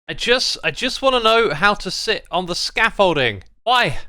I just want to know how to sit on the scaffolding. Why?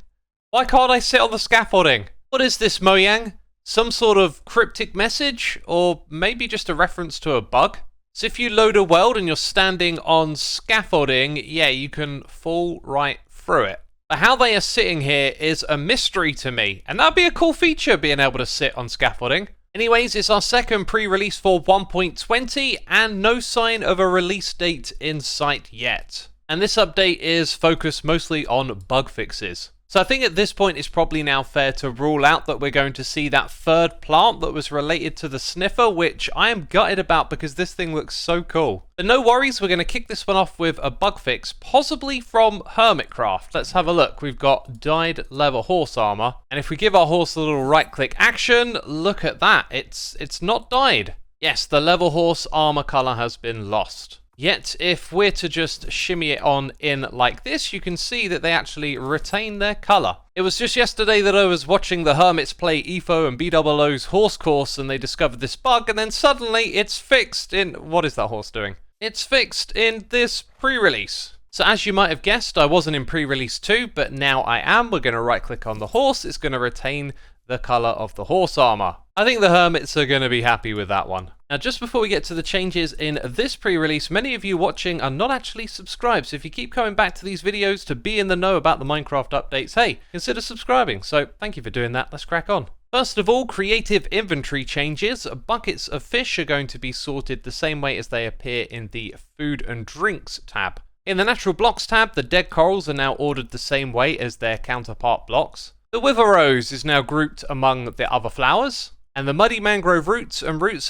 Why can't I sit on the scaffolding? What is this, Mojang? Some sort of cryptic message? Or maybe just a reference to a bug? So if you load a world and you're standing on scaffolding, yeah, you can fall right through it. But how they are sitting here is a mystery to me, and that'd be a cool feature, being able to sit on scaffolding. Anyways, it's our second pre-release for 1.20, and no sign of a release date in sight yet. And this update is focused mostly on bug fixes. So I think at this point it's probably now fair to rule out that we're going to see that third plant that was related to the sniffer, which I am gutted about because this thing looks so cool. But no worries, we're going to kick this one off with a bug fix, possibly from Hermitcraft. Let's have a look. We've got dyed leather horse armor, and if we give our horse a little right click action, look at that, it's not dyed. Yes, the leather horse armor color has been lost. Yet, if we're to just shimmy it on in like this, you can see that they actually retain their colour. It was just yesterday that I was watching the Hermits play EFO and BOO's horse course, and they discovered this bug, and then suddenly it's fixed in... What is that horse doing? It's fixed in this pre-release. So as you might have guessed, I wasn't in pre-release 2, but now I am. We're going to right-click on the horse. It's going to retain the colour of the horse armour. I think the Hermits are going to be happy with that one. Now, just before we get to the changes in this pre-release, many of you watching are not actually subscribed, so if you keep coming back to these videos to be in the know about the Minecraft updates, hey, consider subscribing. So thank you for doing that. Let's crack on. First of all, creative inventory changes. Buckets of fish are going to be sorted the same way as they appear in the food and drinks tab. In the natural blocks tab, the dead corals are now ordered the same way as their counterpart blocks. The wither rose is now grouped among the other flowers. And the muddy mangrove roots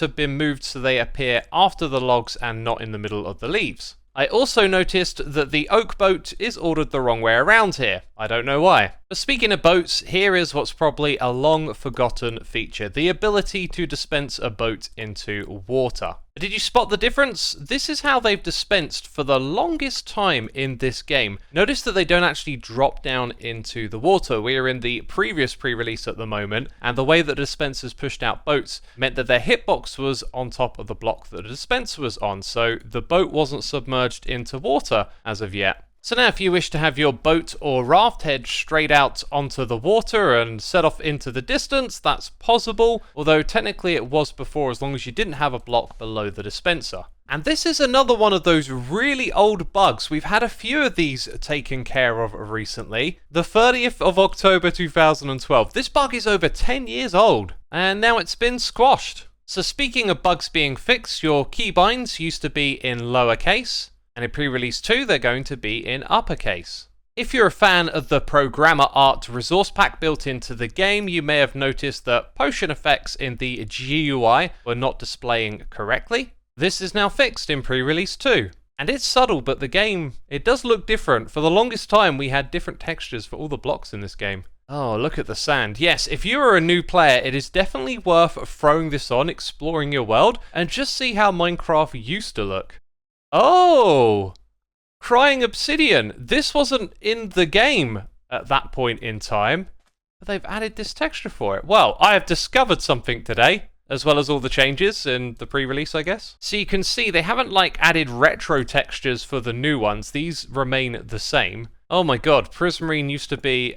have been moved so they appear after the logs and not in the middle of the leaves. I also noticed that the oak boat is ordered the wrong way around here. I don't know why. But speaking of boats, here is what's probably a long forgotten feature: the ability to dispense a boat into water. Did you spot the difference? This is how they've dispensed for the longest time in this game. Notice that they don't actually drop down into the water. We are in the previous pre-release at the moment, and the way that dispensers pushed out boats meant that their hitbox was on top of the block that the dispenser was on, so the boat wasn't submerged into water as of yet. So now if you wish to have your boat or raft head straight out onto the water and set off into the distance, that's possible, although technically it was before as long as you didn't have a block below the dispenser. And this is another one of those really old bugs. We've had a few of these taken care of recently. The 30th of October 2012. This bug is over 10 years old, and now it's been squashed. So speaking of bugs being fixed, your keybinds used to be in lowercase, and in pre-release 2 they're going to be in uppercase. If you're a fan of the programmer art resource pack built into the game, you may have noticed that potion effects in the GUI were not displaying correctly. This is now fixed in pre-release 2. And it's subtle, but the game, it does look different. For the longest time we had different textures for all the blocks in this game. Oh, look at the sand. Yes, if you are a new player, it is definitely worth throwing this on, exploring your world, and just see how Minecraft used to look. Oh! Crying Obsidian. This wasn't in the game at that point in time, but they've added this texture for it. Well, I have discovered something today, as well as all the changes in the pre-release, I guess. So you can see they haven't added retro textures for the new ones. These remain the same. Oh my god, Prismarine used to be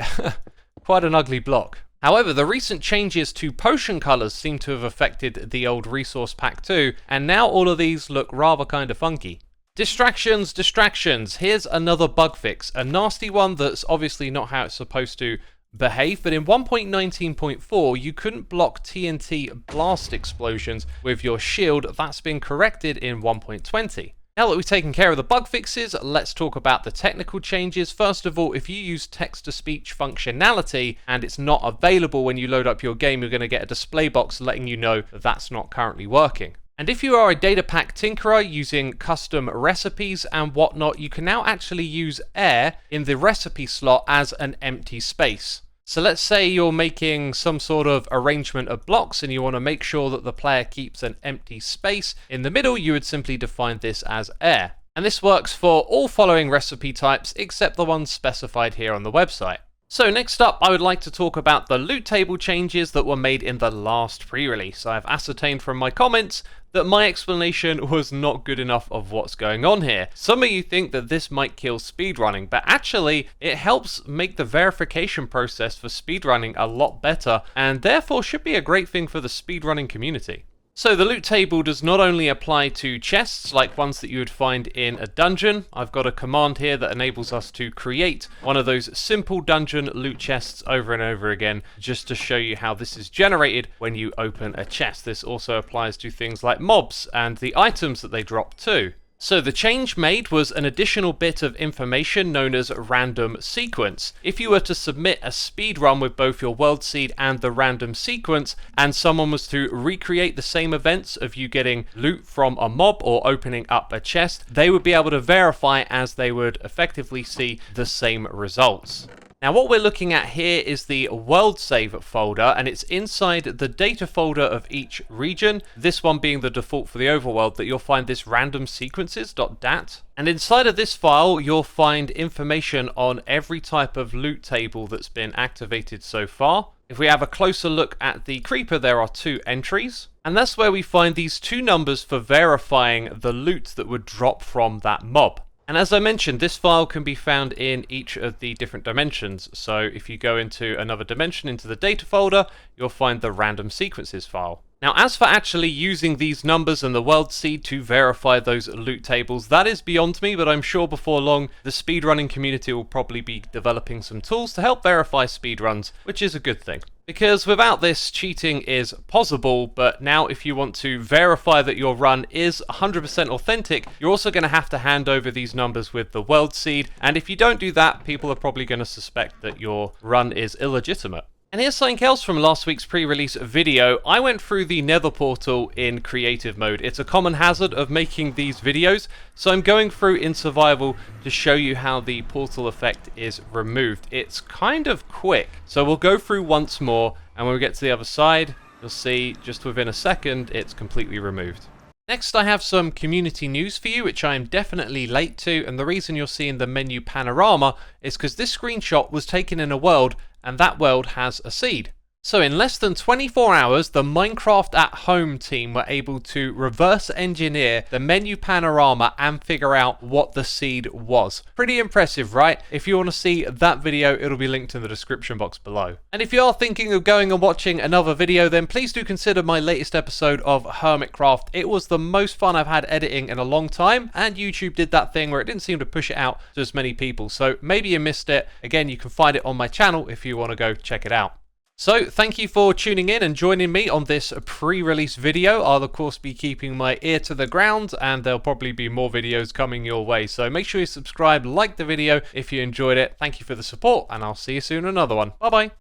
quite an ugly block. However, the recent changes to potion colours seem to have affected the old resource pack too, and now all of these look rather kind of funky. Distractions. Here's another bug fix. A nasty one that's obviously not how it's supposed to behave, but in 1.19.4 you couldn't block TNT blast explosions with your shield. That's been corrected in 1.20. Now that we've taken care of the bug fixes, let's talk about the technical changes. First of all, if you use text-to-speech functionality and it's not available when you load up your game, you're going to get a display box letting you know that that's not currently working. And if you are a data pack tinkerer using custom recipes and whatnot, you can now actually use air in the recipe slot as an empty space. So let's say you're making some sort of arrangement of blocks and you want to make sure that the player keeps an empty space in the middle, you would simply define this as air. And this works for all following recipe types except the ones specified here on the website. So next up, I would like to talk about the loot table changes that were made in the last pre-release. I have ascertained from my comments that my explanation was not good enough of what's going on here. Some of you think that this might kill speedrunning, but actually it helps make the verification process for speedrunning a lot better, and therefore should be a great thing for the speedrunning community. So the loot table does not only apply to chests like ones that you would find in a dungeon. I've got a command here that enables us to create one of those simple dungeon loot chests over and over again, just to show you how this is generated when you open a chest. This also applies to things like mobs and the items that they drop too. So the change made was an additional bit of information known as random sequence. If you were to submit a speed run with both your world seed and the random sequence, and someone was to recreate the same events of you getting loot from a mob or opening up a chest, they would be able to verify as they would effectively see the same results. Now what we're looking at here is the world save folder, and it's inside the data folder of each region, this one being the default for the overworld, that you'll find this random sequences.dat. And inside of this file you'll find information on every type of loot table that's been activated so far. If we have a closer look at the creeper, there are 2 entries, and that's where we find these 2 numbers for verifying the loot that would drop from that mob. And as I mentioned, this file can be found in each of the different dimensions. So if you go into another dimension, into the data folder, you'll find the random sequences file. Now, as for actually using these numbers and the world seed to verify those loot tables, that is beyond me, but I'm sure before long the speedrunning community will probably be developing some tools to help verify speedruns, which is a good thing. Because without this, cheating is possible, but now if you want to verify that your run is 100% authentic, you're also going to have to hand over these numbers with the world seed, and if you don't do that, people are probably going to suspect that your run is illegitimate. And here's something else from last week's pre-release video. I went through the Nether portal in creative mode. It's a common hazard of making these videos, so I'm going through in survival to show you how the portal effect is removed. It's kind of quick, so we'll go through once more, and when we get to the other side, you'll see just within a second it's completely removed. Next, I have some community news for you, which I am definitely late to, and the reason you're seeing the menu panorama is because this screenshot was taken in a world, and that world has a seed. So in less than 24 hours, the Minecraft at Home team were able to reverse engineer the menu panorama and figure out what the seed was. Pretty impressive, right? If you want to see that video, it'll be linked in the description box below. And if you are thinking of going and watching another video, then please do consider my latest episode of Hermitcraft. It was the most fun I've had editing in a long time, and YouTube did that thing where it didn't seem to push it out to as many people. So maybe you missed it. Again, you can find it on my channel if you want to go check it out. So, thank you for tuning in and joining me on this pre-release video. I'll of course be keeping my ear to the ground, and there'll probably be more videos coming your way. So make sure you subscribe, like the video if you enjoyed it. Thank you for the support, and I'll see you soon in another one. Bye bye.